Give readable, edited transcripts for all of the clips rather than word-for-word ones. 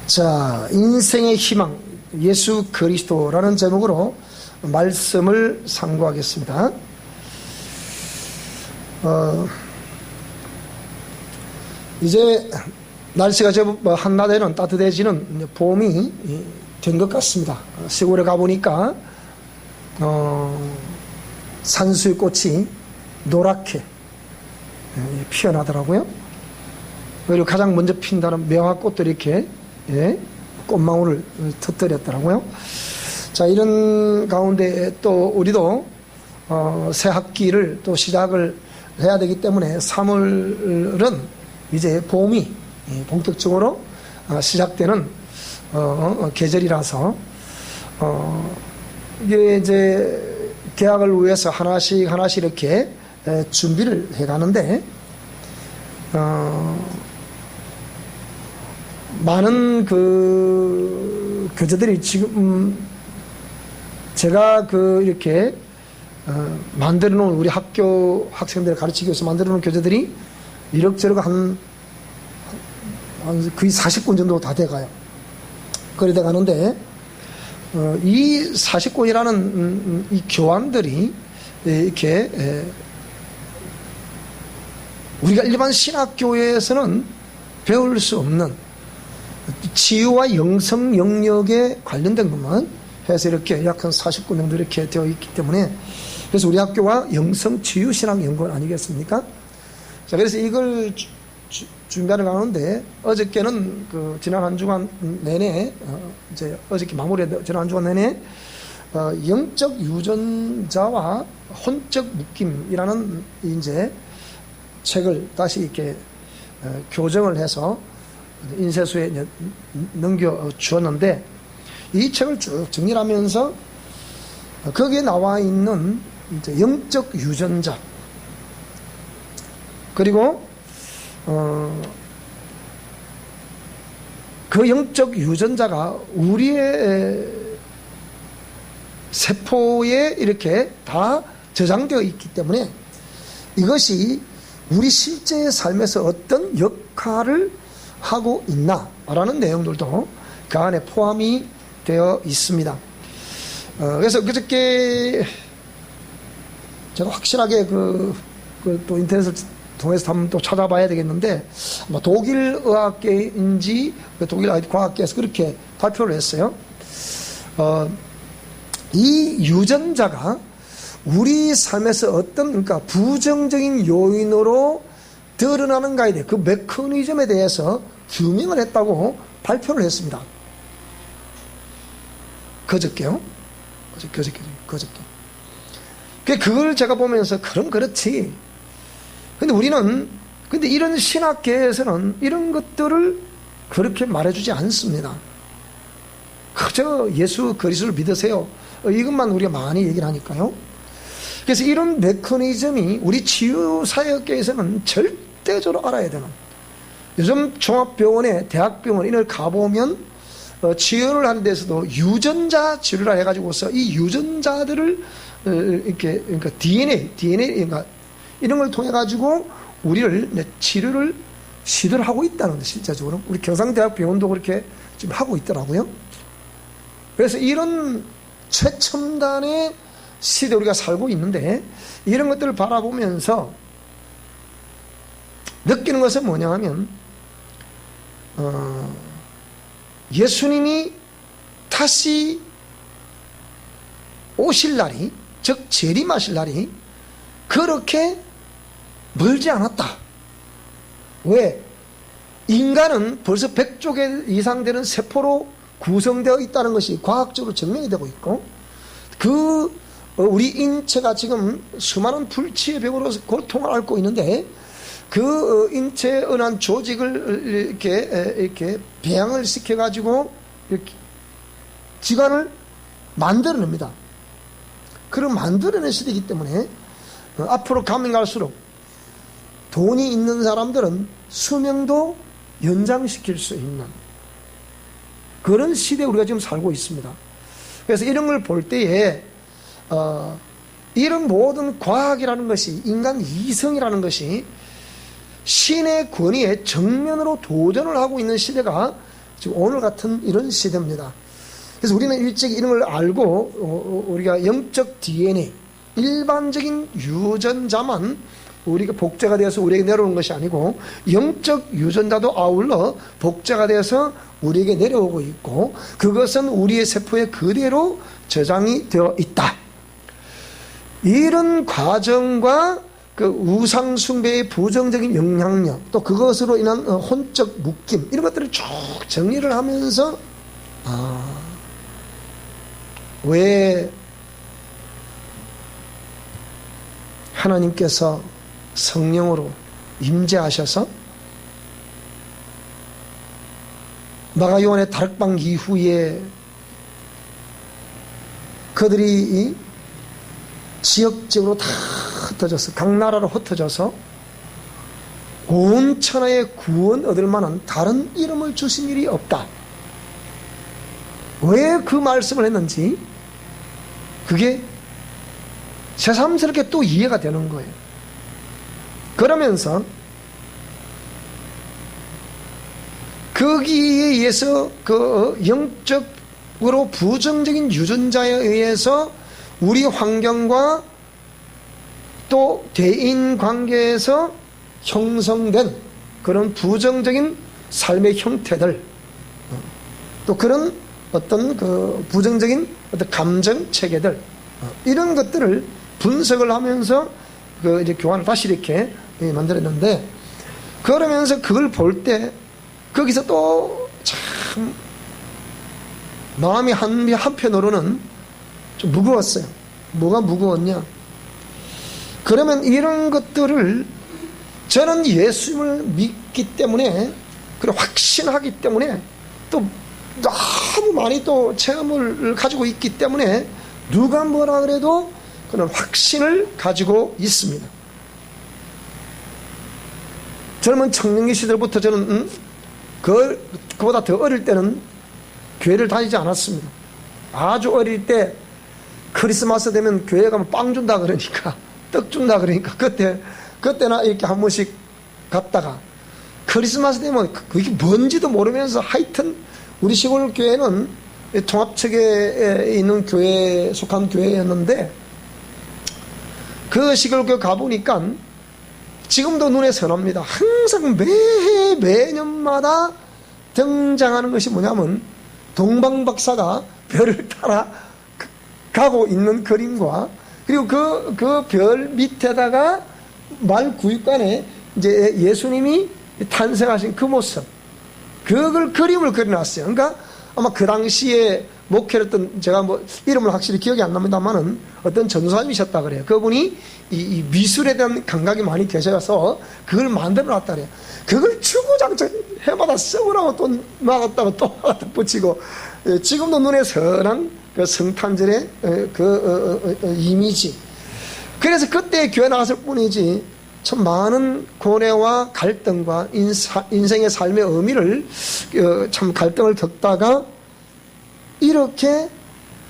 자, 인생의 희망 예수 그리스도라는 제목으로 말씀을 상고하겠습니다. 이제 날씨가 한낮에는 따뜻해지는 봄이 된 것 같습니다. 시골에 가보니까 산수유꽃이 노랗게 피어나더라고요. 그리고 가장 먼저 핀다는 명화꽃들이 이렇게 꽃망울을 터뜨렸더라고요. 자, 이런 가운데 또 우리도 새 학기를 또 시작을 해야 되기 때문에 3월은 이제 봄이 본격적으로 시작되는 계절이라서 이게 이제 개학을 위해서 하나씩 이렇게 준비를 해가는데 많은 그 교재들이 지금 제가 이렇게 만들어 놓은 우리 학교 학생들을 가르치기 위해서 만들어 놓은 교재들이 이럭저럭 한 거의 40권 정도 다 돼가요. 그래 돼가는데 이 40권이라는 이 교환들이 이렇게 우리가 일반 신학교에서는 배울 수 없는 치유와 영성 영역에 관련된 것만 해서 이렇게 약 한 40권 정도 이렇게 되어 있기 때문에, 그래서 우리 학교와 영성 치유 신학 연구원 아니겠습니까? 자, 그래서 이걸 준비하러 가는데 어저께는 지난 한 주간 내내 이제 어저께 마무리해 지난 한 주간 내내 영적 유전자와 혼적 묶임이라는 이제 책을 다시 이렇게 교정을 해서 인쇄소에 넘겨 주었는데, 이 책을 쭉 정리하면서 거기에 나와 있는 이제 영적 유전자, 그리고 그 영적 유전자가 우리의 세포에 이렇게 다 저장되어 있기 때문에 이것이 우리 실제 삶에서 어떤 역할을 하고 있나라는 내용들도 그 안에 포함이 되어 있습니다. 그래서 그저께 제가 확실하게 또 인터넷을 통해서 한번 또 찾아봐야 되겠는데, 독일 의학계인지 독일 과학계에서 그렇게 발표를 했어요. 이 유전자가 우리 삶에서 어떤, 그러니까 부정적인 요인으로 드러나는가에 대해 그 메커니즘에 대해서 규명을 했다고 발표를 했습니다. 그저께요? 그저께. 그걸 제가 보면서 그렇지. 근데 이런 신학계에서는 이런 것들을 그렇게 말해주지 않습니다. 그저 예수 그리스도를 믿으세요. 이것만 우리가 많이 얘기를 하니까요. 그래서 이런 메커니즘이 우리 치유사역계에서는 절대적으로 알아야 되는, 요즘 종합병원에 대학병원 이걸 가보면 치료를 하는 데서도 유전자 치료를 해가지고서 이 유전자들을 이렇게, 그러니까 DNA 그러니까 이런 걸 통해 가지고 우리를 치료를 시도를 하고 있다는 데, 실제적으로 우리 경상대학병원도 그렇게 지금 하고 있더라고요. 그래서 이런 최첨단의 시대 우리가 살고 있는데, 이런 것들을 바라보면서 느끼는 것은 뭐냐 하면 예수님이 다시 오실 날이, 즉 재림하실 날이 그렇게 멀지 않았다. 왜? 인간은 벌써 100조 개 이상 되는 세포로 구성되어 있다는 것이 과학적으로 증명이 되고 있고, 우리 인체가 지금 수많은 불치의 병으로 고통을 앓고 있는데, 그 인체의 은한 조직을 이렇게 배양을 시켜가지고 이렇게 기관을 만들어냅니다. 그걸 만들어낸 시대이기 때문에 앞으로 가면 갈수록 돈이 있는 사람들은 수명도 연장시킬 수 있는 그런 시대에 우리가 지금 살고 있습니다. 그래서 이런 걸 볼 때에 이런 모든 과학이라는 것이, 인간 이성이라는 것이 신의 권위에 정면으로 도전을 하고 있는 시대가 지금 오늘 같은 이런 시대입니다. 그래서 우리는 일찍 이런 걸 알고 우리가 영적 DNA, 일반적인 유전자만 우리가 복제가 되어서 우리에게 내려오는 것이 아니고 영적 유전자도 아울러 복제가 되어서 우리에게 내려오고 있고 그것은 우리의 세포에 그대로 저장이 되어 있다. 이런 과정과 그 우상 숭배의 부정적인 영향력 또 그것으로 인한 혼적 묶임 이런 것들을 쭉 정리를 하면서 왜 하나님께서 성령으로 임재하셔서 마가요한의 다락방 이후에 그들이 지역적으로 다 흩어져서 각 나라로 흩어져서 온 천하에 구원 얻을 만한 다른 이름을 주신 일이 없다. 왜 그 말씀을 했는지 그게 새삼스럽게 또 이해가 되는 거예요. 그러면서 거기에 의해서 그 영적으로 부정적인 유전자에 의해서 우리 환경과 또 대인 관계에서 형성된 그런 부정적인 삶의 형태들 또 그런 어떤 그 부정적인 어떤 감정 체계들 이런 것들을 분석을 하면서 그 이제 교환을 다시 이렇게 만들었는데 그러면서 그걸 볼 때 거기서 또 참 마음이 한편으로는 좀 무거웠어요. 뭐가 무거웠냐? 그러면 이런 것들을 저는 예수님을 믿기 때문에 그리고 확신하기 때문에 또 너무 많이 또 체험을 가지고 있기 때문에 누가 뭐라 그래도 그런 확신을 가지고 있습니다. 젊은 청년기 시절부터 저는 그보다 더 어릴 때는 교회를 다니지 않았습니다. 아주 어릴 때 크리스마스 되면 교회 가면 빵 준다 그러니까 떡 준다 그러니까 그때나 이렇게 한 번씩 갔다가 크리스마스 되면 그게 뭔지도 모르면서 하여튼 우리 시골 교회는 통합체계에 있는 교회에 속한 교회였는데 그 시골교회 가보니까 지금도 눈에 선합니다. 항상 매년마다 등장하는 것이 뭐냐면 동방박사가 별을 따라 가고 있는 그림과 그리고 그 별 밑에다가 말 구육관에 이제 예수님이 탄생하신 그 모습 그걸 그림을 그려놨어요. 그러니까 아마 그 당시에 목회를 했던 제가 뭐 이름을 확실히 기억이 안 납니다만은 어떤 전도사님이셨다 그래요. 그분이 이 미술에 대한 감각이 많이 계셔서 그걸 만들어 놨다 그래요. 그걸 주구장창 해마다 써보라고 또 막았다가 또 막았다 붙이고 지금도 눈에 선한 그 성탄절의 이미지. 그래서 그때 교회 나갔을 뿐이지 참 많은 고뇌와 갈등과 인생의 삶의 의미를 참 갈등을 겪다가 이렇게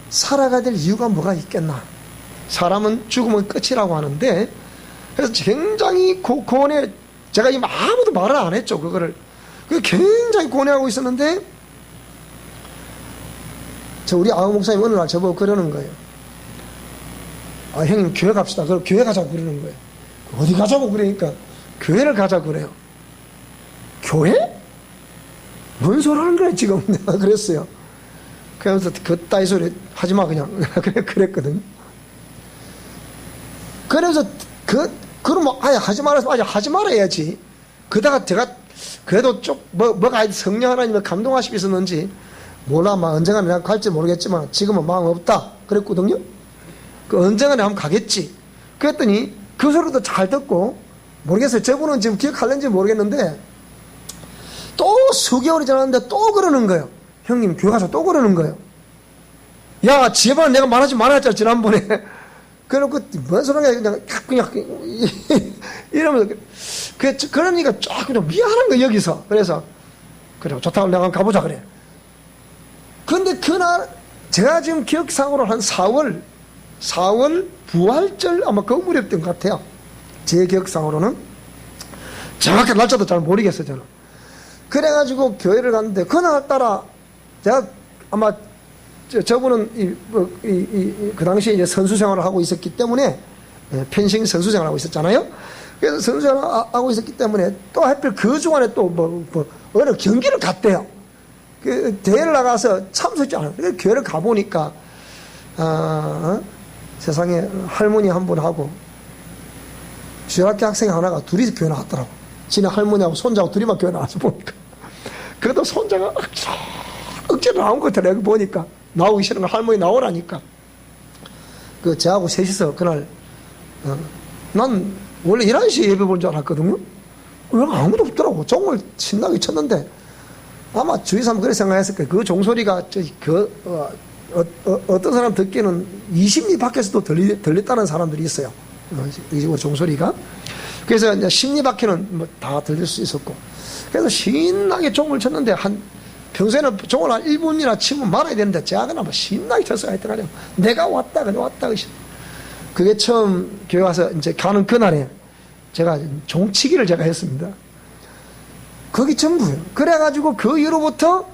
살아가야 될 이유가 뭐가 있겠나. 사람은 죽으면 끝이라고 하는데 그래서 굉장히 고뇌 제가 지금 아무도 말을 안 했죠. 그거를 굉장히 고뇌하고 있었는데 우리 아우 목사님 어느 날 저보고 그러는 거예요. 형님 교회 갑시다. 그럼 교회 가자고 그러는 거예요. 어디 가자고 그러니까 교회를 가자고 그래요. 교회? 뭔 소리 하는 거야 지금. 내가 그랬어요. 그러면서 그따위 소리 하지마 그냥 그랬거든. 그러면서 그럼 아예 하지 말아서 아예 하지 말아야지. 그러다가 제가 그래도 좀 뭐가 성령 하나님을 감동하시고 있었는지 몰라. 막 언젠가 내가 갈지 모르겠지만 지금은 마음 없다 그랬거든요. 그 언젠가 내가 한번 가겠지. 그랬더니 그 소리도 잘 듣고 모르겠어요. 저분은 지금 기억할는지 모르겠는데 또 수개월이 지났는데 또 그러는 거예요. 형님 교회 가서 또 그러는 거예요. 야 제발 내가 말하지 말았잖아 지난번에. 그래놓고 뭔 소리냐 그냥 이러면서 그러니까 조금 미안한 거예요 여기서. 그래서 그래 좋다고 내가 가보자 그래. 근데 그날 제가 지금 기억상으로 한 4월 부활절 아마 그 무렵인 것 같아요. 제 기억상으로는 정확한 날짜도 잘 모르겠어요, 저는. 그래가지고 교회를 갔는데, 그날따라, 제가 아마, 저분은 그 당시에 이제 선수 생활을 하고 있었기 때문에, 펜싱 선수 생활을 하고 있었잖아요. 그래서 선수 생활을 하고 있었기 때문에, 또 하필 그 주간에 또 어느 경기를 갔대요. 그 대회를 나가서 참석지 않아요. 그래서 교회를 가보니까, 세상에 할머니 한 분하고, 중학교 학생 하나가 둘이서 교회 나왔더라고. 지네 할머니하고 손자하고 둘이만 교회 나와서 보니까. 그래도 손자가 억지로 나온 것 같아. 내가 보니까. 나오기 싫은 거 할머니 나오라니까. 그, 저하고 셋이서 그날, 난 원래 11시에 예배 본 줄 알았거든요. 왜 아무도 없더라고. 종을 신나게 쳤는데, 아마 주위 사람 그렇게 생각했을 거예요. 그 종소리가, 어떤 사람 듣기에는 20리 밖에서도 들렸다는 사람들이 있어요. 이 종소리가. 그래서 이제 10리 밖에는 뭐 다 들릴 수 있었고. 그래서 신나게 종을 쳤는데, 평소에는 종을 한 1분이나 치면 말아야 되는데, 제가 그나마 신나게 쳤어요. 하여튼, 내가 왔다, 그래, 왔다. 그게 처음 교회 와서 이제 가는 그날에 제가 종치기를 제가 했습니다. 거기 전부예요. 그래가지고 그 이후로부터,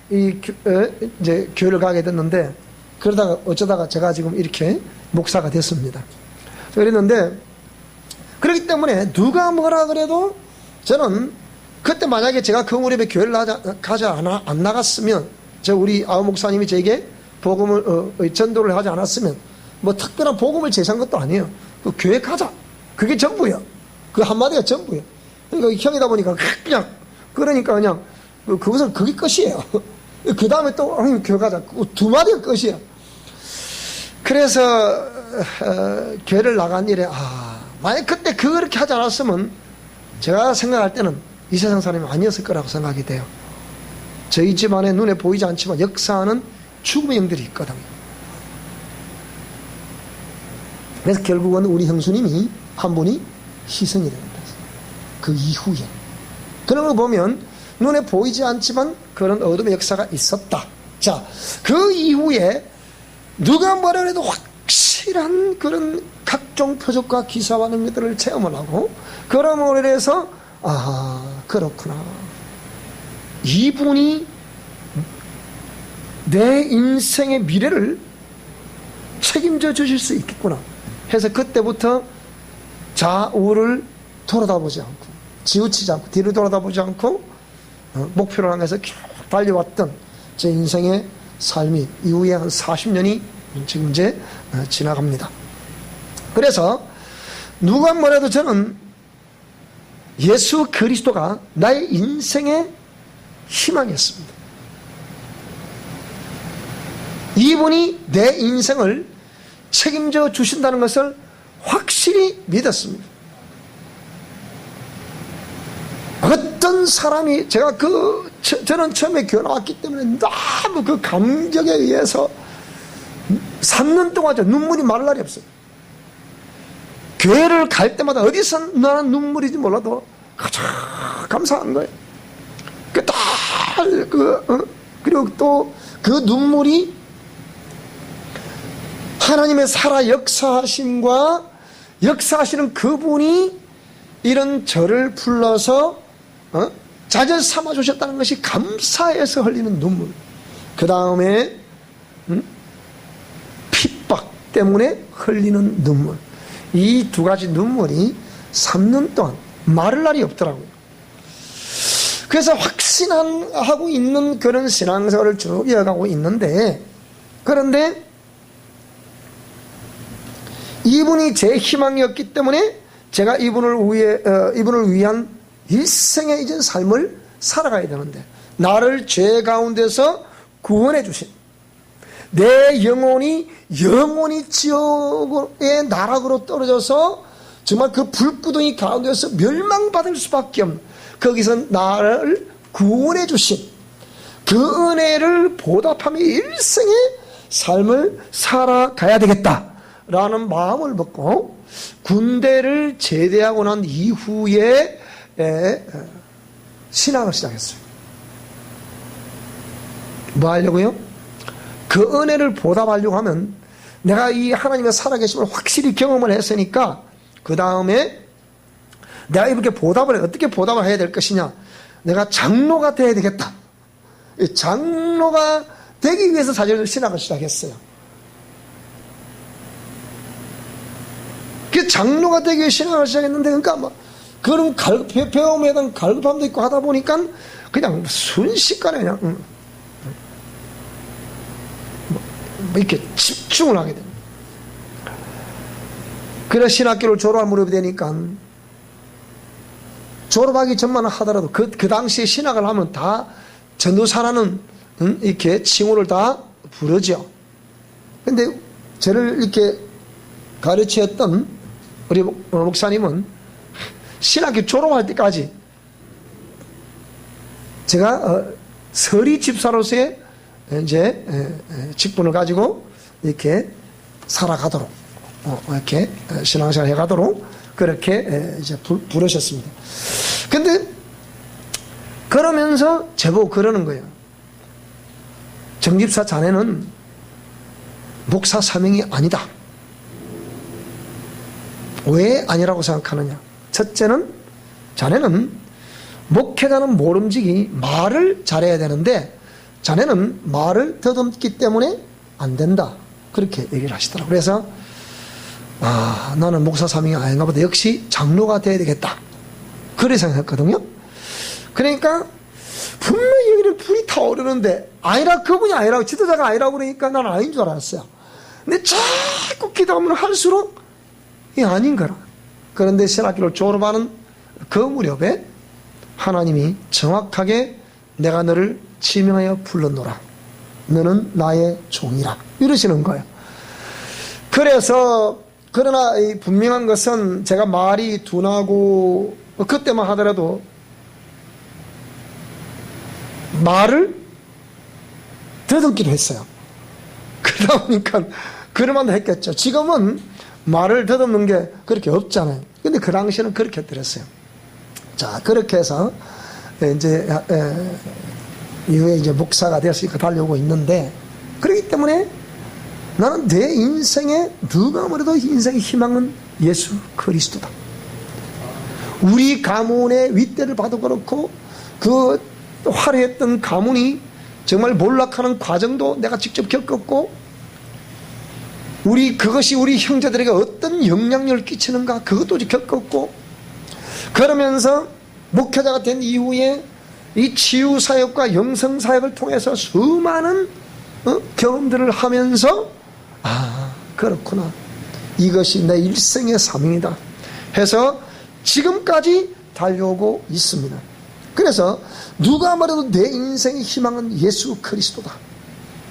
이제 교회를 가게 됐는데, 그러다가 어쩌다가 제가 지금 이렇게 목사가 됐습니다. 그랬는데, 그렇기 때문에 누가 뭐라 그래도 저는 그때 만약에 제가 그 무렵에 교회를 안 나갔으면, 우리 아우 목사님이 제게 복음을, 전도를 하지 않았으면, 뭐 특별한 복음을 제시한 것도 아니에요. 그 교회 가자. 그게 전부예요. 그 한마디가 전부예요. 그러니까 형이다 보니까 그러니까 그냥, 그것은 그게 끝이에요. 그 다음에 또, 교회 가자. 두 마디가 끝이에요. 그래서, 교회를 나간 일에, 만약 그때 그렇게 하지 않았으면, 제가 생각할 때는 이 세상 사람이 아니었을 거라고 생각이 돼요. 저희 집안에 눈에 보이지 않지만 역사하는 죽음의 영들이 있거든요. 그래서 결국은 우리 형수님이 한 분이 희생이 됩니다. 그 이후에. 그런 걸 보면 눈에 보이지 않지만 그런 어둠의 역사가 있었다. 자, 그 이후에 누가 뭐라 해도 확실한 그런 각종 표적과 기사와 능력들을 체험을 하고, 그러므로 해서 그렇구나. 이분이 내 인생의 미래를 책임져 주실 수 있겠구나 해서 그때부터 좌우를 돌아다보지 않고, 지우치지 않고, 뒤를 돌아다보지 않고, 목표를 향해서 쭉 달려왔던 제 인생의 삶이 이후에 한 40년이 지금 이제 지나갑니다. 그래서 누가 뭐래도 저는 예수 그리스도가 나의 인생의 희망이었습니다. 이분이 내 인생을 책임져 주신다는 것을 확실히 믿었습니다. 어떤 사람이, 저는 처음에 교회 나왔기 때문에 너무 그 감격에 의해서 3년 동안 눈물이 마를 날이 없어요. 교회를 갈 때마다 어디서 나는 눈물인지 몰라도 가장 감사한 거예요. 그리고 또 그 눈물이 하나님의 살아 역사하심과 역사하시는 그분이 이런 저를 불러서 자녀 삼아 주셨다는 것이 감사해서 흘리는 눈물. 그 다음에 핍박 때문에 흘리는 눈물. 이 두 가지 눈물이 3년 동안 마를 날이 없더라고요. 그래서 확신하고 있는 그런 신앙생활을 쭉 이어가고 있는데, 그런데 이분이 제 희망이었기 때문에 제가 이분을 위한 일생의 이전 삶을 살아가야 되는데, 나를 죄 가운데서 구원해 주신, 내 영혼이 지옥의 나락으로 떨어져서 정말 그 불구덩이 가운데서 멸망받을 수밖에 없는, 거기서 나를 구원해 주신 그 은혜를 보답하며 일생의 삶을 살아가야 되겠다라는 마음을 먹고 군대를 제대하고 난 이후에 신앙을 시작했어요. 뭐 하려고요? 그 은혜를 보답하려고 하면 내가 이 하나님의 살아계심을 확실히 경험을 했으니까 그 다음에 내가 이렇게 보답을 해. 어떻게 보답을 해야 될 것이냐? 내가 장로가 돼야 되겠다. 이 장로가 되기 위해서 사실 신학을 시작했어요. 그 장로가 되기 위해 신학을 시작했는데, 그러니까 뭐 그런 배움에 대한 갈급함도 있고 하다 보니까 그냥 순식간에 그냥 뭐 이렇게 집중을 하게 됩니다. 그래서 신학교를 졸업할 무렵이 되니까 졸업하기 전만 하더라도 그 당시에 신학을 하면 다 전도사라는 이렇게 칭호를 다 부르죠. 근데 저를 이렇게 가르치었던 우리 목사님은 신학교 졸업할 때까지 제가 서리 집사로서의 이제 직분을 가지고 이렇게 살아가도록 이렇게 신앙생활 해가도록 그렇게 이제 부르셨습니다. 근데 그러면서 제보고 그러는 거예요. 정집사 자네는 목사 사명이 아니다. 왜 아니라고 생각하느냐? 첫째는 자네는 목회자는 모름지기 말을 잘해야 되는데 자네는 말을 더듬기 때문에 안 된다. 그렇게 얘기를 하시더라고요. 그래서 나는 목사 사명이 아닌가 보다. 역시 장로가 돼야 되겠다. 그래 생각했거든요. 그러니까 분명히 여기를 불이 타오르는데 아니라 그분이 아니라고 지도자가 아니라고 그러니까 나는 아닌 줄 알았어요. 근데 자꾸 기도하면 할수록 이게 아닌 거라. 그런데 신학교를 졸업하는 그 무렵에 하나님이 정확하게 내가 너를 지명하여 불렀노라. 너는 나의 종이라. 이러시는 거예요. 그래서 그러나 이 분명한 것은 제가 말이 둔하고 그때만 하더라도 말을 더듬기도 했어요. 그러다 보니까 그럴만도 했겠죠. 지금은 말을 더듬는 게 그렇게 없잖아요. 근데 그 당시에는 그렇게 했더랬어요. 자, 그렇게 해서 이제 이후에 이제 목사가 되었으니까 달려오고 있는데, 그렇기 때문에 나는 내 인생에 누가 뭐래도 인생의 희망은 예수 그리스도다. 우리 가문의 윗대를 봐도 그렇고 그 화려했던 가문이 정말 몰락하는 과정도 내가 직접 겪었고, 그것이 우리 형제들에게 어떤 영향력을 끼치는가 그것도 겪었고, 그러면서 목회자가 된 이후에 이 치유사역과 영성사역을 통해서 수많은 경험들을 하면서 그렇구나, 이것이 내 일생의 사명이다 해서 지금까지 달려오고 있습니다. 그래서 누가 말해도 내 인생의 희망은 예수 그리스도다.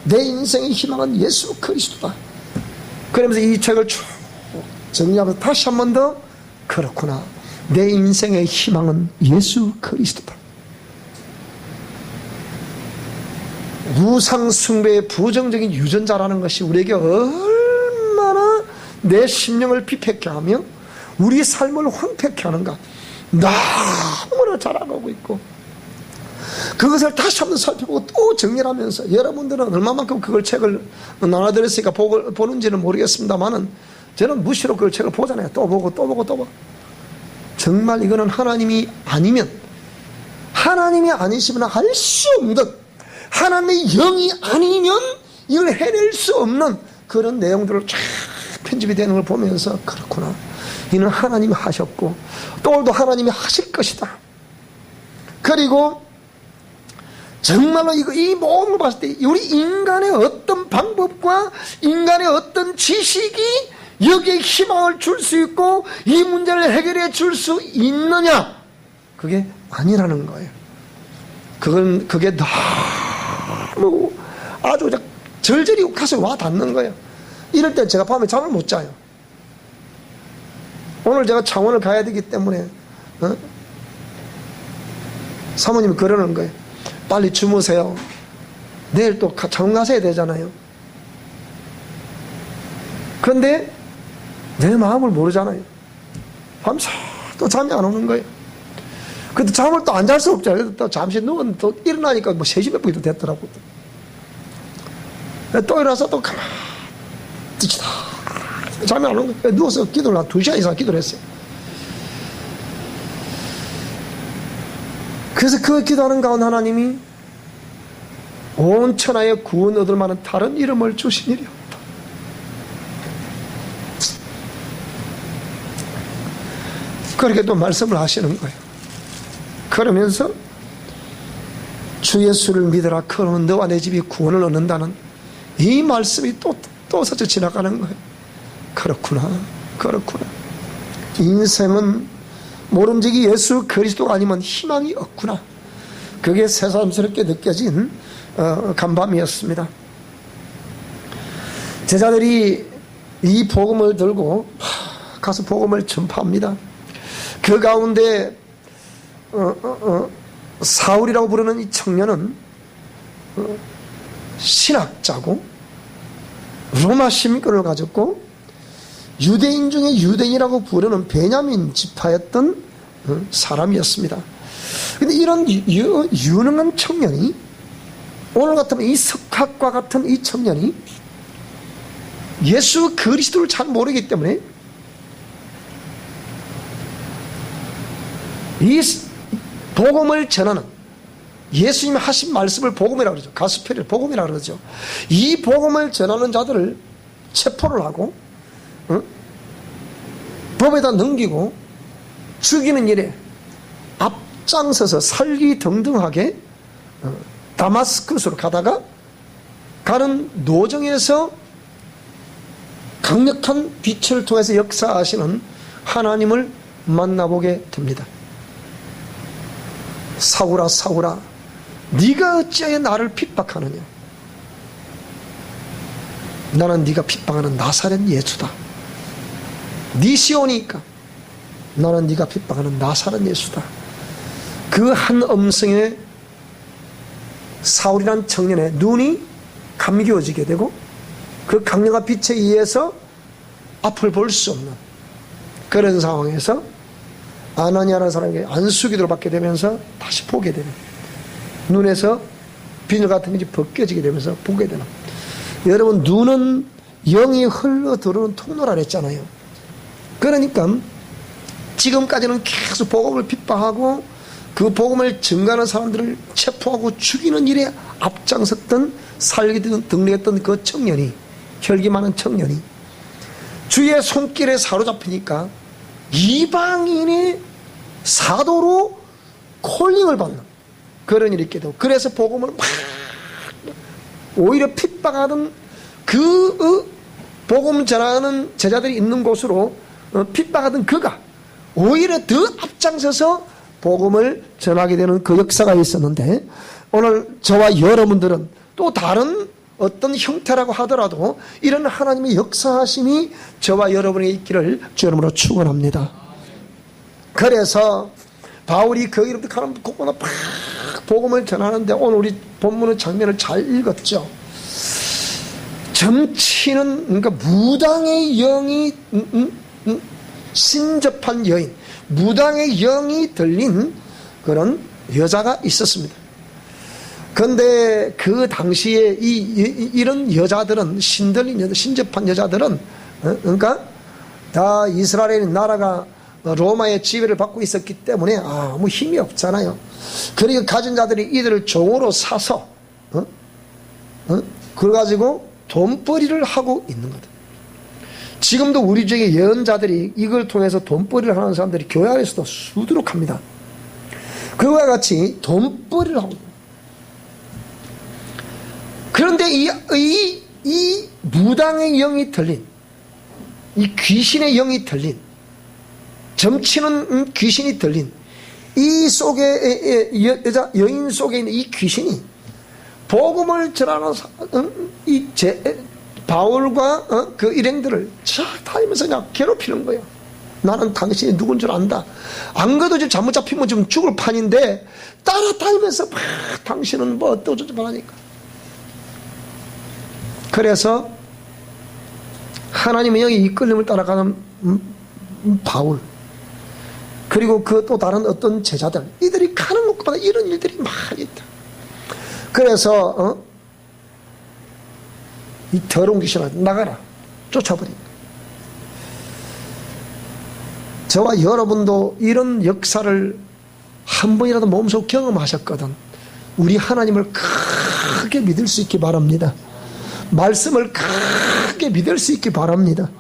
내 인생의 희망은 예수 그리스도다. 그러면서 이 책을 쭉 정리하면서 다시 한 번 더 그렇구나, 내 인생의 희망은 예수 그리스도다. 우상숭배의 부정적인 유전자라는 것이 우리에게 얼마나 내 심령을 피폐케 하며 우리 삶을 황폐케 하는가 너무나 잘 알고 있고, 그것을 다시 한번 살펴보고 또 정리하면서, 여러분들은 얼마만큼 그걸 책을 나눠드렸으니까 보는지는 모르겠습니다만은 저는 무시로 그 책을 보잖아요. 또 보고 또 보고 또 보고. 정말 이거는 하나님이 아니면, 하나님이 아니시면 할 수 없는, 하나님의 영이 아니면 이걸 해낼 수 없는 그런 내용들을 쫙 편집이 되는 걸 보면서 그렇구나, 이는 하나님이 하셨고 또 오늘도 하나님이 하실 것이다. 그리고 정말로 이 모든 걸 봤을 때 우리 인간의 어떤 방법과 인간의 어떤 지식이 여기에 희망을 줄 수 있고 이 문제를 해결해 줄 수 있느냐? 그게 아니라는 거예요. 그게 너무 아주 절절히 가서 와 닿는 거예요. 이럴 때 제가 밤에 잠을 못 자요. 오늘 제가 창원을 가야 되기 때문에 사모님이 그러는 거예요. 빨리 주무세요. 내일 또 창원 가셔야 되잖아요. 그런데 내 마음을 모르잖아요. 밤새 또 잠이 안 오는 거예요. 근데 잠을 또 안 잘 수 없잖아요. 또 잠시 누웠는데 또 일어나니까 뭐 3시 몇 분이 됐더라고요. 또 일어나서 또 가만히 잠이 안 오는 거예요. 누워서 기도를 한 2시간 이상 기도를 했어요. 그래서 그 기도하는 가운데 하나님이 온 천하에 구원 얻을 만한 다른 이름을 주신 일이 없다. 그렇게 또 말씀을 하시는 거예요. 그러면서 주 예수를 믿으라. 그러면 너와 내 집이 구원을 얻는다는 이 말씀이 또 스쳐 지나가는 거예요. 그렇구나. 인생은 모름지기 예수 그리스도가 아니면 희망이 없구나. 그게 새삼스럽게 느껴진 간밤이었습니다. 제자들이 이 복음을 들고 가서 복음을 전파합니다. 그 가운데 사울이라고 부르는 이 청년은 신학자고 로마 시민권을 가졌고 유대인 중에 유대인이라고 부르는 베냐민 지파였던 사람이었습니다. 그런데 이런 유능한 청년이, 오늘 같으면 이 석학과 같은 이 청년이 예수 그리스도를 잘 모르기 때문에 이 복음을 전하는, 예수님이 하신 말씀을 복음이라고 그러죠. 가스펠을 복음이라고 그러죠. 이 복음을 전하는 자들을 체포를 하고 법에다 넘기고 죽이는 일에 앞장서서 살기등등하게 다마스커스로 가다가 가는 노정에서 강력한 빛을 통해서 역사하시는 하나님을 만나보게 됩니다. 사울아 사울아 네가 어찌하여 나를 핍박하느냐. 나는 네가 핍박하는 나사렛 예수다. 네 시온이니까 나는 네가 핍박하는 나사렛 예수다. 그 한 음성에 사울이란 청년의 눈이 감겨지게 되고 그 강력한 빛에 의해서 앞을 볼 수 없는 그런 상황에서 아나니아라는 사람에게 안수기도를 받게 되면서 다시 보게 되는, 눈에서 비늘 같은 것이 벗겨지게 되면서 보게 되는. 여러분, 눈은 영이 흘러 들어오는 통로라 그랬잖아요. 그러니까 지금까지는 계속 복음을 핍박하고 그 복음을 증거하는 사람들을 체포하고 죽이는 일에 앞장섰던, 살기 등록했던 그 청년이, 혈기 많은 청년이 주의 손길에 사로잡히니까 이방인의 사도로 콜링을 받는 그런 일이 있게 되고, 그래서 복음을 막 오히려 핍박하던 그 복음 전하는 제자들이 있는 곳으로 핍박하던 그가 오히려 더 앞장서서 복음을 전하게 되는 그 역사가 있었는데, 오늘 저와 여러분들은 또 다른 어떤 형태라고 하더라도 이런 하나님의 역사하심이 저와 여러분에게 있기를 주 이름으로 축원합니다. 그래서 바울이 거기로부터 가는 곳마다 막 복음을 전하는데, 오늘 우리 본문의 장면을 잘 읽었죠. 점치는, 그러니까 무당의 영이 신접한 여인, 무당의 영이 들린 그런 여자가 있었습니다. 그런데 그 당시에 이런 여자들은, 신들린 여자, 신접한 여자들은 그러니까 다 이스라엘 나라가 로마의 지배를 받고 있었기 때문에 아무 힘이 없잖아요. 그러니까 가진 자들이 이들을 종으로 사서 그걸 가지고 돈벌이를 하고 있는 거다. 지금도 우리 중에 예언자들이 이걸 통해서 돈벌이를 하는 사람들이 교회 안에서도 수두룩합니다. 그와 같이 돈벌이를 하고 있는. 그런데 이 무당의 영이 들린, 이 귀신의 영이 들린, 점치는 귀신이 들린 이 속에 여인 속에 있는 이 귀신이 복음을 전하는 바울과 그 일행들을 다니면서 그냥 괴롭히는 거예요. 나는 당신이 누군 줄 안다. 안 그래도 지금 잘못 잡히면 지금 죽을 판인데 따라다니면서 막 당신은 뭐 어쩌고 저쩌고 하니까. 그래서 하나님의 영이 이끌림을 따라가는 바울, 그리고 그 또 다른 어떤 제자들, 이들이 가는 곳마다 이런 일들이 많이 있다. 그래서 이 더러운 귀신아 나가라, 쫓아버린다. 저와 여러분도 이런 역사를 한 번이라도 몸소 경험하셨거든. 우리 하나님을 크게 믿을 수 있기 바랍니다. 말씀을 크게 믿을 수 있기 바랍니다.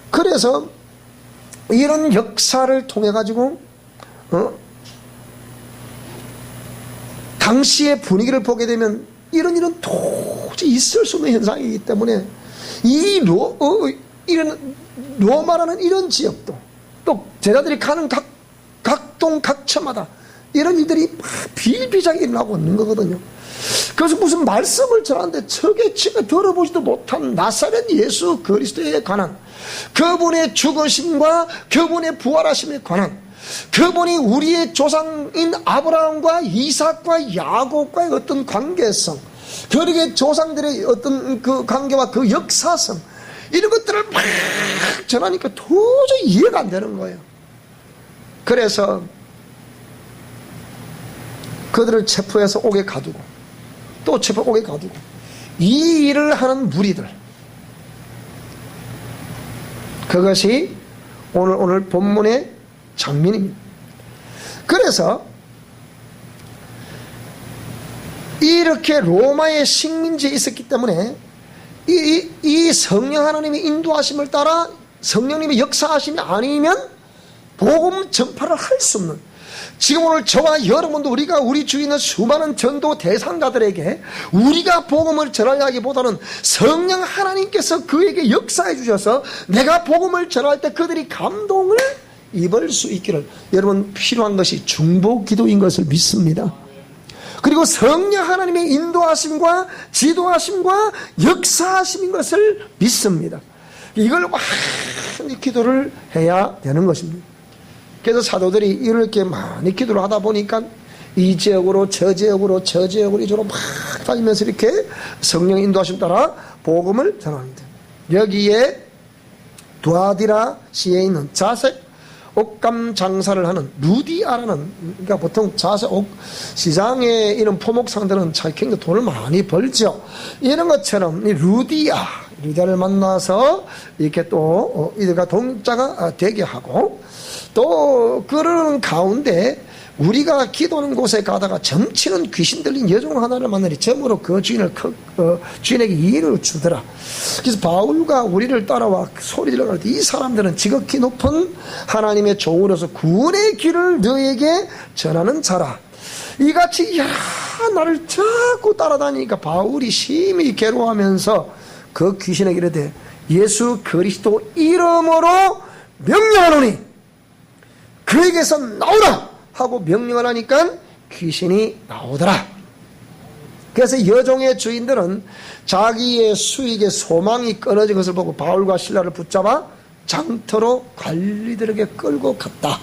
그래서 이런 역사를 통해 가지고 당시의 분위기를 보게 되면 이런 도저히 있을 수 없는 현상이기 때문에 이런 로마라는 이런 지역도 또 제자들이 가는 각 동 각처마다 이런 일들이 비일비재하게 일어나고 있는 거거든요. 그래서 무슨 말씀을 전하는데 적에 치가 들어보지도 못한 나사렛 예수 그리스도에 관한, 그분의 죽으심과 그분의 부활하심에 관한, 그분이 우리의 조상인 아브라함과 이삭과 야곱과의 어떤 관계성, 그러게 조상들의 어떤 그 관계와 그 역사성, 이런 것들을 막 전하니까 도저히 이해가 안 되는 거예요. 그래서 그들을 체포해서 옥에 가두고 또 체포 옥에 가두고 이 일을 하는 무리들, 그것이 오늘 본문의 장면입니다. 그래서 이렇게 로마의 식민지에 있었기 때문에 이 성령 하나님의 인도하심을 따라 성령님의 역사하심이 아니면 복음 전파를 할 수 없는, 지금 오늘 저와 여러분도 우리 주위에 있는 수많은 전도 대상자들에게 우리가 복음을 전하기보다는 성령 하나님께서 그에게 역사해 주셔서 내가 복음을 전할 때 그들이 감동을 입을 수 있기를, 여러분 필요한 것이 중보 기도인 것을 믿습니다. 그리고 성령 하나님의 인도하심과 지도하심과 역사하심인 것을 믿습니다. 이걸 많이 기도를 해야 되는 것입니다. 그래서 사도들이 이렇게 많이 기도를 하다 보니까 이 지역으로 저 지역으로 이쪽으로 막 다니면서 이렇게 성령 인도하심 따라 복음을 전합니다. 여기에 두아디라시에 있는 자색 옷감 장사를 하는 루디아라는, 그러니까 보통 자색 옷 시장에 이런 포목상들은 굉장히 돈을 많이 벌죠. 이런 것처럼 이 루디아를 만나서 이렇게 또 이들과 동자가 되게 하고, 또 그러는 가운데 우리가 기도하는 곳에 가다가 점치는 귀신 들린 여종 하나를 만나니 점으로 그 주인에게 이의를 주더라. 그래서 바울과 우리를 따라와 소리 질러갈 때 이 사람들은 지극히 높은 하나님의 종으로서 구원의 길을 너에게 전하는 자라. 이같이 나를 자꾸 따라다니니까 바울이 심히 괴로워하면서 그 귀신에게 이르되 예수 그리스도 이름으로 명령하노니 그에게서 나오라 하고 명령을 하니까 귀신이 나오더라. 그래서 여종의 주인들은 자기의 수익의 소망이 끊어진 것을 보고 바울과 실라를 붙잡아 장터로 관리들에게 끌고 갔다.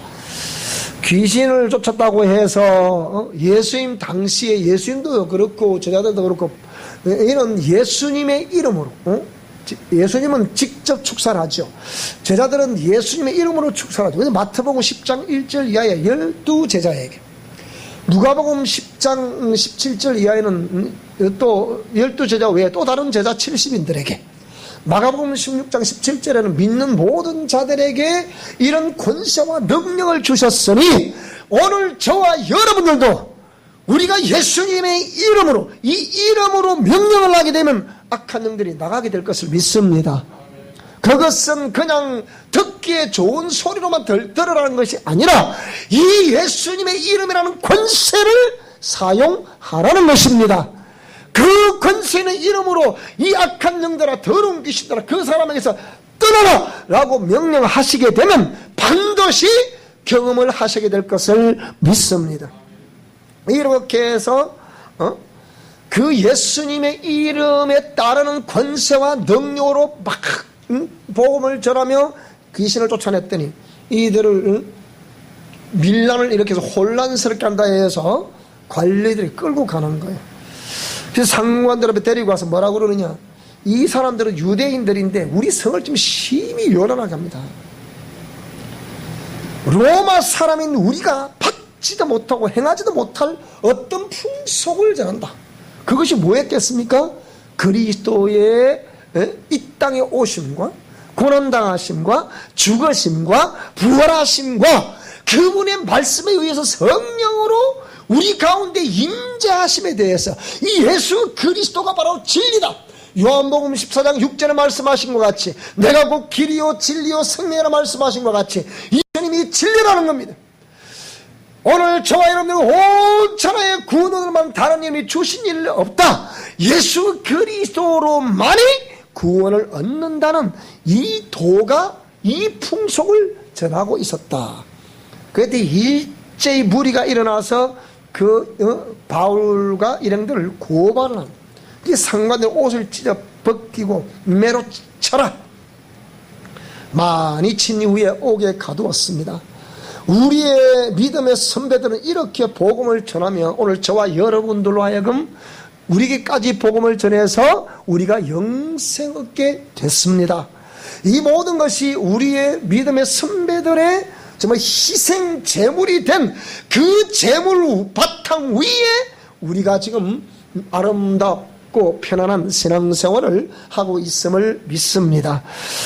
귀신을 쫓았다고 해서 예수님 당시에, 예수님도 그렇고 제자들도 그렇고 이런 예수님의 이름으로, 예수님은 직접 축사하죠. 제자들은 예수님의 이름으로 축사하죠. 그래서 마태복음 10장 1절 이하에 12제자에게, 누가복음 10장 17절 이하에는 또 12제자 외에 또 다른 제자 70인들에게, 마가복음 16장 17절에는 믿는 모든 자들에게 이런 권세와 능력을 주셨으니 오늘 저와 여러분들도 우리가 예수님의 이름으로, 이 이름으로 명령을 하게 되면 악한 영들이 나가게 될 것을 믿습니다. 그것은 그냥 듣기에 좋은 소리로만 들으라는 것이 아니라 이 예수님의 이름이라는 권세를 사용하라는 것입니다. 그 권세는 이름으로 이 악한 영들아, 더러운 귀신들아, 그 사람에게서 떠나라 라고 명령하시게 되면 반드시 경험을 하시게 될 것을 믿습니다. 이렇게 해서 그 예수님의 이름에 따르는 권세와 능력으로 막 복음을 전하며 귀신을 쫓아냈더니 이들을 밀란을 일으켜서 혼란스럽게 한다 해서 관리들이 끌고 가는 거예요. 그래서 상관들 앞에 데리고 와서 뭐라고 그러느냐, 이 사람들은 유대인들인데 우리 성을 좀 심히 요란하게 합니다. 로마 사람인 우리가 받지도 못하고 행하지도 못할 어떤 풍속을 전한다. 그것이 뭐였겠습니까? 그리스도의 이 땅에 오심과 고난당하심과 죽으심과 부활하심과 그분의 말씀에 의해서 성령으로 우리 가운데 임재하심에 대해서 이 예수 그리스도가 바로 진리다. 요한복음 14장 6절에 말씀하신 것 같이 내가 곧 길이요 진리요 생명이라 말씀하신 것 같이 이 주님이 진리라는 겁니다. 오늘 저와 여러분들 온 천하의 구원으로만 다른 이름이 주신 일 없다. 예수 그리스도로만이 구원을 얻는다는 이 도가 이 풍속을 전하고 있었다. 그때 일제히 무리가 일어나서 바울과 일행들을 고발을 합니다. 이 상관들 옷을 찢어 벗기고 매로 쳐라. 많이 친 이후에 옥에 가두었습니다. 우리의 믿음의 선배들은 이렇게 복음을 전하며 오늘 저와 여러분들로 하여금 우리에게까지 복음을 전해서 우리가 영생 얻게 됐습니다. 이 모든 것이 우리의 믿음의 선배들의 정말 희생 제물이 된 그 제물 바탕 위에 우리가 지금 아름답고 편안한 신앙생활을 하고 있음을 믿습니다.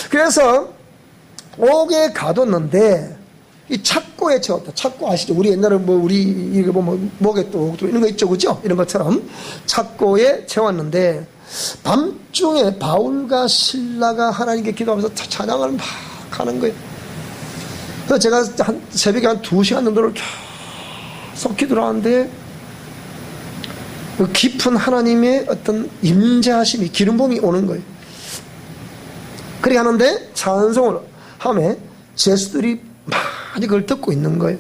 그래서 옥에 가뒀는데 이 착고에 채웠다. 착고 아시죠? 우리 옛날에 우리 이거 목에 또 이런 거 있죠, 그죠? 이런 것처럼 착고에 채웠는데 밤중에 바울과 실라가 하나님께 기도하면서 찬양을 막 하는 거예요. 그래서 제가 새벽에 한 2시간 정도를 계속 기도를 하는데 깊은 하나님의 어떤 임재하심이 기름 부음이 오는 거예요. 그렇게 하는데 찬송을 하며 제수들이 많이 그걸 듣고 있는 거예요.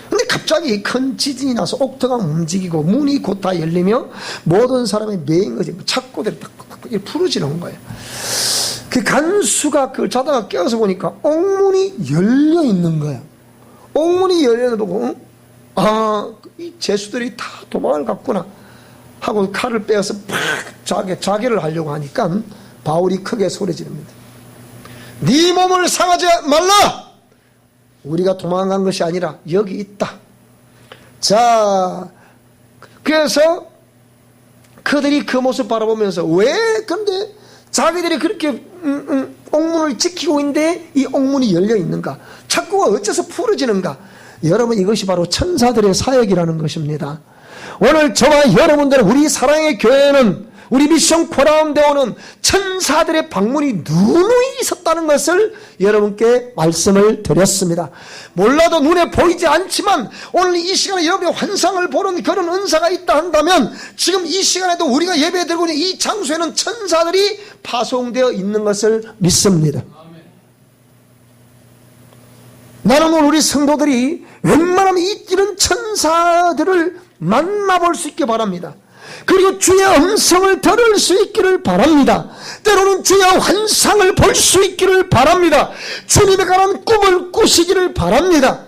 근데 갑자기 큰 지진이 나서 옥토가 움직이고 문이 곧 다 열리며 모든 사람의 매인거지 착고들이 딱 풀어지는 거예요. 그 간수가 그걸 자다가 깨어서 보니까 옥문이 열려 있는 거예요. 옥문이 열려 있는 거 보고 이 제수들이 다 도망을 갔구나 하고 칼을 빼어서 팍 자결을 하려고 하니까 바울이 크게 소리 지릅니다. 네 몸을 상하지 말라. 우리가 도망간 것이 아니라 여기 있다. 자, 그래서 그들이 그 모습 바라보면서 왜 근데 자기들이 그렇게 옥문을 지키고 있는데 이 옥문이 열려 있는가? 착고가 어째서 풀어지는가? 여러분, 이것이 바로 천사들의 사역이라는 것입니다. 오늘 저와 여러분들 우리 사랑의 교회는 우리 미션 코라운데 오는 천사들의 방문이 누누이 있었다는 것을 여러분께 말씀을 드렸습니다. 몰라도 눈에 보이지 않지만 오늘 이 시간에 여러분의 환상을 보는 그런 은사가 있다 한다면 지금 이 시간에도 우리가 예배 드리고 있는 이 장소에는 천사들이 파송되어 있는 것을 믿습니다. 나는 오늘 우리 성도들이 웬만하면 이런 천사들을 만나볼 수 있게 바랍니다. 그리고 주의 음성을 들을 수 있기를 바랍니다. 때로는 주의 환상을 볼 수 있기를 바랍니다. 주님에 관한 꿈을 꾸시기를 바랍니다.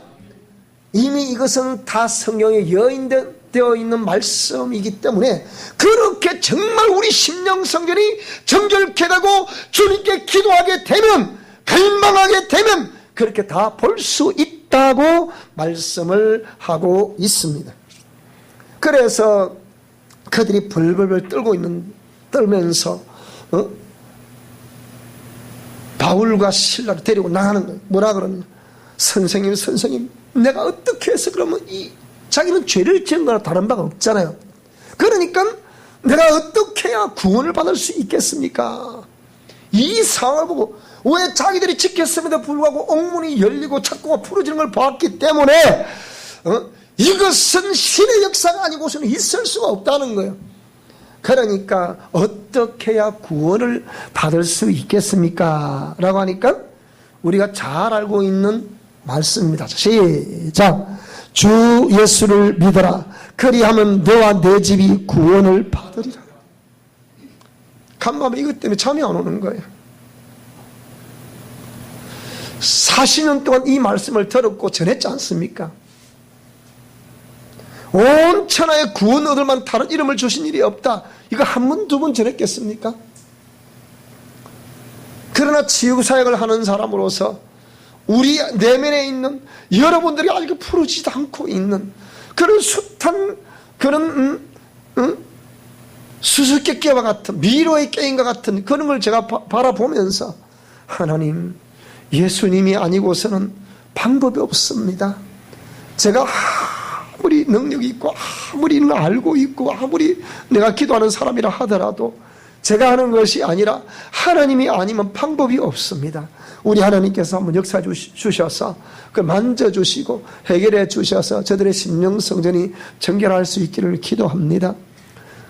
이미 이것은 다 성경에 여인되어 있는 말씀이기 때문에 그렇게 정말 우리 심령 성전이 정결케 되고 주님께 기도하게 되면, 갈망하게 되면 그렇게 다 볼 수 있다고 말씀을 하고 있습니다. 그래서 그들이 벌벌벌 떨면서 바울과 실라를 데리고 나가는 거예요. 뭐라 그러냐? 선생님, 내가 어떻게 해서 그러면 자기는 죄를 지은 거나 다른 바가 없잖아요. 그러니까 내가 어떻게 해야 구원을 받을 수 있겠습니까? 이 상황을 보고 왜 자기들이 지켰음에도 불구하고 옥문이 열리고 착고가 풀어지는 걸 봤기 때문에 이것은 신의 역사가 아니고서는 있을 수가 없다는 거예요. 그러니까 어떻게 해야 구원을 받을 수 있겠습니까? 라고 하니까 우리가 잘 알고 있는 말씀입니다. 시작. 주 예수를 믿어라. 그리하면 너와 내 집이 구원을 받으리라. 간밤에 이것 때문에 잠이 안 오는 거예요. 40년 동안 이 말씀을 들었고 전했지 않습니까? 온 천하의 구원 얻을 만 다른 이름을 주신 일이 없다. 이거 한 번, 두 번 전했겠습니까? 그러나 치유사역을 하는 사람으로서 우리 내면에 있는 여러분들이 아직 풀어지지도 않고 있는 그런 숱한 그런 수수께끼와 같은 미로의 게임과 같은 그런 걸 제가 바라보면서 하나님, 예수님이 아니고서는 방법이 없습니다. 제가 아무리 능력이 있고 아무리 알고 있고 아무리 내가 기도하는 사람이라 하더라도 제가 하는 것이 아니라 하나님이 아니면 방법이 없습니다. 우리 하나님께서 한번 역사해 주셔서 그 만져주시고 해결해 주셔서 저들의 심령 성전이 정결할 수 있기를 기도합니다.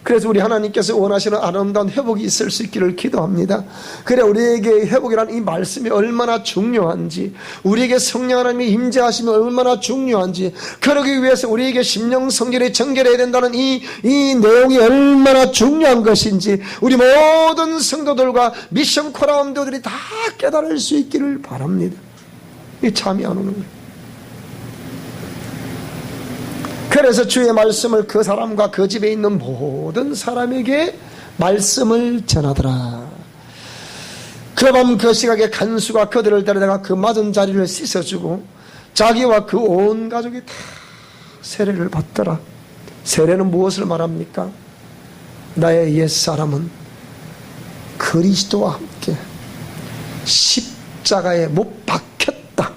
그래서 우리 하나님께서 원하시는 아름다운 회복이 있을 수 있기를 기도합니다. 그래 우리에게 회복이라는 이 말씀이 얼마나 중요한지, 우리에게 성령 하나님이 임재하시면 얼마나 중요한지, 그러기 위해서 우리에게 심령 성전이 정결해야 된다는 이 내용이 얼마나 중요한 것인지 우리 모든 성도들과 미션 코라운드들이 다 깨달을 수 있기를 바랍니다. 이 잠이 안 오는 거예요. 그래서 주의 말씀을 그 사람과 그 집에 있는 모든 사람에게 말씀을 전하더라. 그 밤 그 시각에 간수가 그들을 데려다가 그 맞은 자리를 씻어주고 자기와 그 온 가족이 다 세례를 받더라. 세례는 무엇을 말합니까? 나의 옛사람은 그리스도와 함께 십자가에 못 박혔다.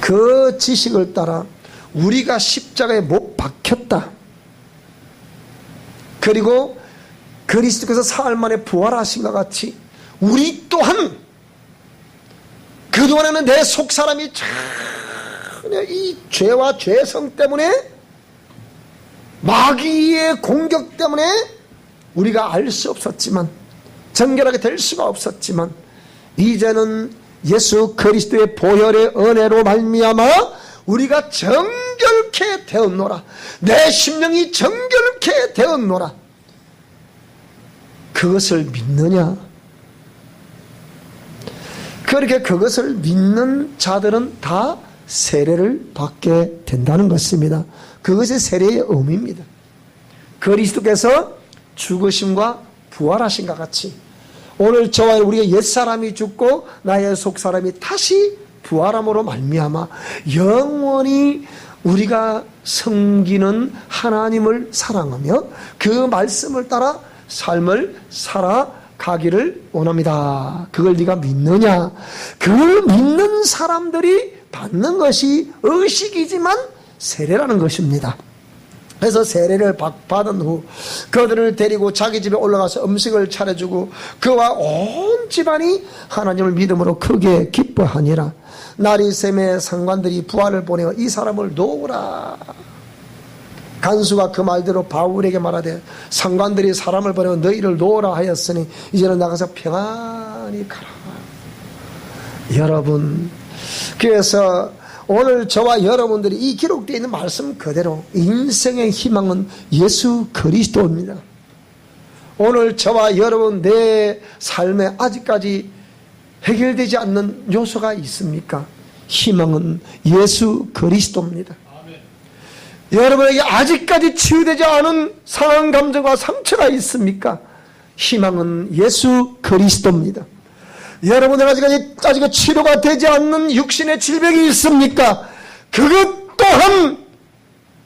그 지식을 따라 우리가 십자가에 못 박혔다. 그리고 그리스도께서 사흘 만에 부활하신 것 같이 우리 또한 그동안에는 내 속사람이 전혀 이 죄와 죄성 때문에 마귀의 공격 때문에 우리가 알 수 없었지만 정결하게 될 수가 없었지만 이제는 예수 그리스도의 보혈의 은혜로 말미암아 우리가 정결케 되었노라. 내 심령이 정결케 되었노라. 그것을 믿느냐? 그렇게 그것을 믿는 자들은 다 세례를 받게 된다는 것입니다. 그것이 세례의 의미입니다. 그리스도께서 죽으심과 부활하신 것 같이 오늘 저와 우리의 옛사람이 죽고 나의 속사람이 다시 부활함으로 말미암아 영원히 우리가 섬기는 하나님을 사랑하며 그 말씀을 따라 삶을 살아가기를 원합니다. 그걸 네가 믿느냐? 그걸 믿는 사람들이 받는 것이 의식이지만 세례라는 것입니다. 그래서 세례를 받은 후 그들을 데리고 자기 집에 올라가서 음식을 차려주고 그와 온 집안이 하나님을 믿음으로 크게 기뻐하니라. 나리샘의 상관들이 부하를 보내어 이 사람을 놓으라. 간수가 그 말대로 바울에게 말하되 상관들이 사람을 보내어 너희를 놓으라 하였으니 이제는 나가서 평안히 가라. 여러분, 그래서 오늘 저와 여러분들이 이 기록되어 있는 말씀 그대로 인생의 희망은 예수 그리스도입니다. 오늘 저와 여러분 내 삶에 아직까지 해결되지 않는 요소가 있습니까? 희망은 예수 그리스도입니다. 아멘. 여러분에게 아직까지 치유되지 않은 상한 감정과 상처가 있습니까? 희망은 예수 그리스도입니다. 여러분은 아직 치료가 되지 않는 육신의 질병이 있습니까? 그것 또한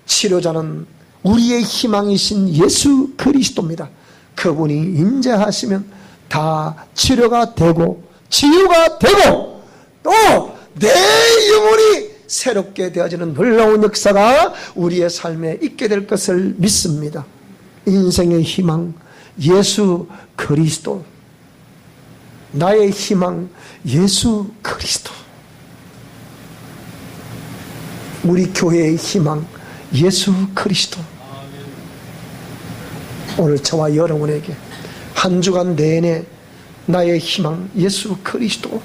치료자는 우리의 희망이신 예수 그리스도입니다. 그분이 임재하시면 다 치료가 되고 치유가 되고 또 내 영혼이 새롭게 되어지는 놀라운 역사가 우리의 삶에 있게 될 것을 믿습니다. 인생의 희망 예수 그리스도, 나의 희망 예수 그리스도, 우리 교회의 희망 예수 그리스도. 오늘 저와 여러분에게 한 주간 내내 나의 희망 예수 그리스도,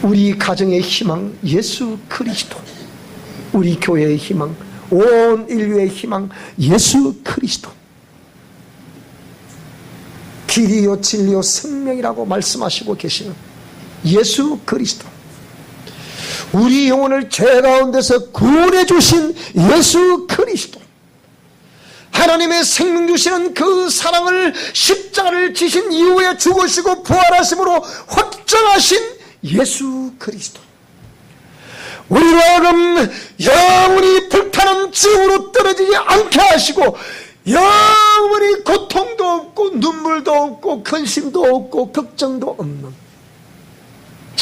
우리 가정의 희망 예수 그리스도, 우리 교회의 희망, 온 인류의 희망 예수 그리스도. 길이요 진리요 생명이라고 말씀하시고 계시는 예수 그리스도, 우리 영혼을 죄 가운데서 구원해 주신 예수 그리스도, 하나님의 생명 주시는 그 사랑을 십자가를 지신 이후에 죽으시고 부활하심으로 확정하신 예수 그리스도, 우리로 하여금 영원히 불타는 지옥으로 떨어지지 않게 하시고 영원히 고통도 없고 눈물도 없고 근심도 없고 걱정도 없는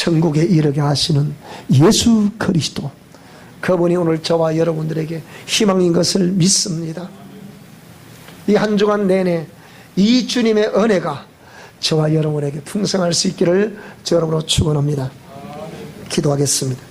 천국에 이르게 하시는 예수 그리스도, 그분이 오늘 저와 여러분들에게 희망인 것을 믿습니다. 이 한 주간 내내 이 주님의 은혜가 저와 여러분에게 풍성할 수 있기를 저 여러분으로 축원합니다. 기도하겠습니다.